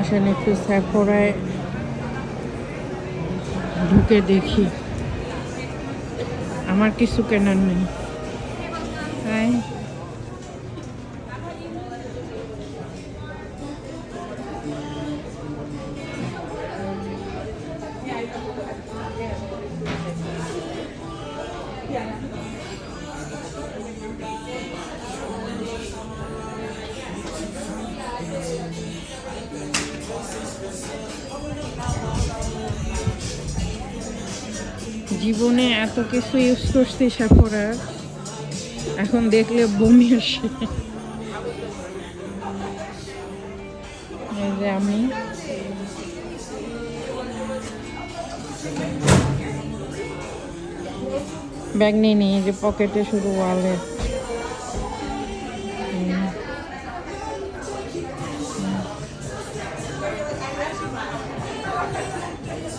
আসেন একটু সেফোরায় ঢুকে দেখি, আমার কিছু কেনার নেই। তাই জীবনে এত কিছু ইউজ করছি সেফোরার, এখন দেখলে বমি আসে। এই যে আমি ব্যাগ নিয়ে নিই, যে পকেটে শুধু ওয়ালেট।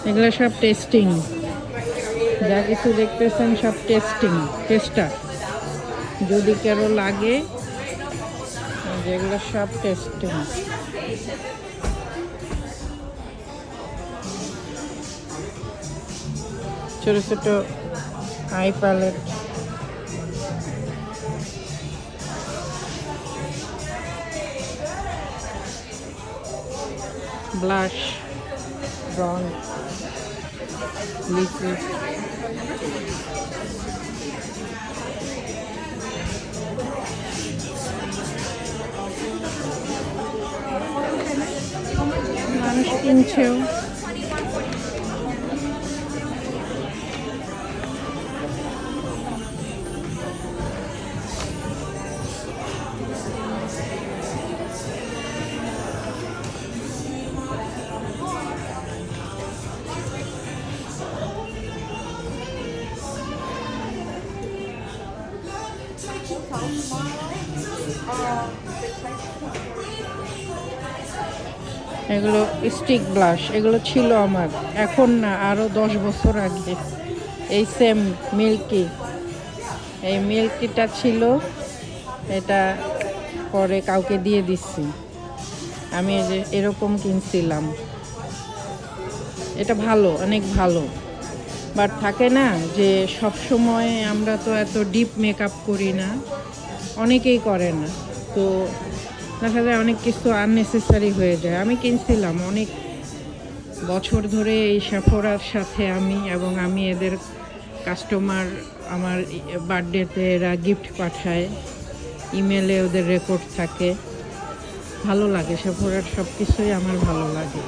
এগুলো সব টেস্টিং, যা কিছু দেখতেছেন সব টেস্টার। যদি কারো লাগে, যেগুলো সব টেস্টিং। ছোট ছোট আই প্যালেট, ব্লাশ, ব্রন, লিকুইড। মানুষ কিনছেও। এগুলো স্টিক ব্লাশ, এগুলো ছিল আমার, এখন না, আরও 10 বছর আগে। এই সেম মিল্কি, এই মিল্কিটা ছিল, এটা পরে কাউকে দিয়ে দিচ্ছি। আমি এই যে এরকম কিনছিলাম, এটা ভালো, অনেক ভালো। বাট থাকে না যে সব সময় আমরা তো এত ডিপ মেকআপ করি না, অনেকেই করে না, তো দেখা যায় অনেক কিছু আননেসেসারি হয়ে যায়। আমি কিনছিলাম অনেক বছর ধরে এই সেফোরার সাথে আমি, এবং আমি এদের কাস্টমার, আমার বার্থডেতে এরা গিফট পাঠায়, ইমেলে ওদের রেকর্ড থাকে। ভালো লাগে, সেফোরার সব কিছুই আমার ভালো লাগে।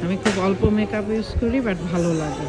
আমি খুব অল্প মেকআপ ইউজ করি, বাট ভালো লাগে।